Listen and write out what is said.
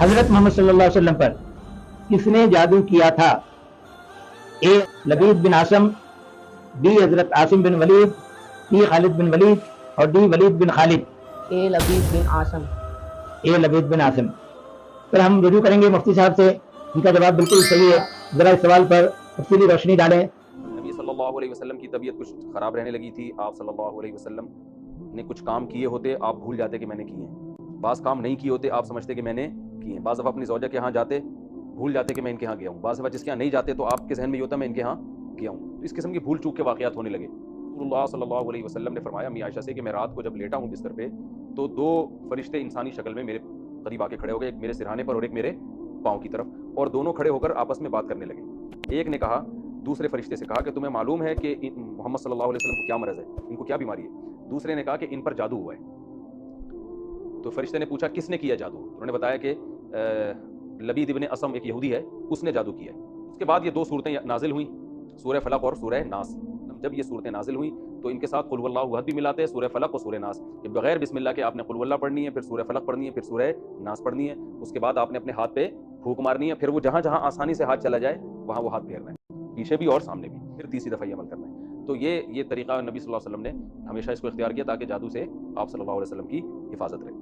حضرت محمد صلی اللہ علیہ وسلم پر کس نے جادو کیا تھا؟ اے لبید بن عاصم، بی حضرت عاصم بن ولید، سی خالد بن ولید اور ڈی ولید بن خالد۔ اے لبید بن عاصم۔ اے لبید بن عاصم۔ پھر ہم رجوع کریں گے مفتی صاحب سے، ان کا جواب بالکل صحیح ہے۔ ذرا اس سوال پر تفصیلی روشنی ڈالیں۔ نبی صلی اللہ علیہ وسلم کی طبیعت کچھ خراب رہنے لگی تھی، آپ صلی اللہ علیہ وسلم نے کچھ کام کیے ہوتے، آپ بھول جاتے کہ میں نے کیے ہیں، بعض کام نہیں کیے ہوتے، آپ سمجھتے کہ میں نے کیے ہیں، بعض دفعہ اپنی زوجہ کے ہاں جاتے بھول جاتے کہ میں ان کے ہاں گیا ہوں، بعض دفعہ جس کے ہاں نہیں جاتے تو آپ کے ذہن میں یہ ہوتا میں ان کے ہاں گیا ہوں، تو اس قسم کی بھول چوک کے واقعات ہونے لگے۔ رسول اللہ صلی اللہ علیہ وسلم نے فرمایا امی عائشہ سے کہ میں رات کو جب لیٹا ہوں بستر پہ تو دو فرشتے انسانی شکل میں میرے قریب آ کے کھڑے ہو گئے، ایک میرے سرہانے پر اور ایک میرے پاؤں کی طرف، اور دونوں کھڑے ہو کر آپس میں بات کرنے لگے۔ ایک نے کہا دوسرے فرشتے سے کہا کہ تمہیں معلوم ہے کہ محمد صلی اللہ علیہ وسلم کو کیا مرض ہے، ان کو کیا بیماری ہے؟ دوسرے نے کہا کہ ان پر جادو ہوا ہے۔ تو فرشتے نے پوچھا کس نے کیا جادو؟ انہوں نے بتایا کہ لبید ابن اسم ایک یہودی ہے، اس نے جادو کیا ہے۔ اس کے بعد یہ دو صورتیں نازل ہوئیں، سورہ فلق اور سورہ ناس۔ جب یہ صورتیں نازل ہوئیں تو ان کے ساتھ قل واللہ احد بھی ملاتے ہیں، سورہ فلق اور سورہ ناس، کہ بغیر بسم اللہ کے آپ نے قل واللہ پڑھنی ہے، پھر سورہ فلق پڑھنی ہے، پھر سورہ ناس پڑھنی ہے، اس کے بعد آپ نے اپنے ہاتھ پہ پھونک مارنی ہے، پھر وہ جہاں جہاں آسانی سے ہاتھ چلا جائے وہاں وہ ہاتھ پھیرنا ہے، پیچھے بھی اور سامنے بھی، پھر تیسری دفعہ یہ عمل کرنا ہے۔ تو یہ طریقہ نبی صلی اللہ علیہ وسلم نے ہمیشہ اس کو اختیار کیا تاکہ جادو سے آپ صلی اللہ علیہ وسلم کی حفاظت رہے۔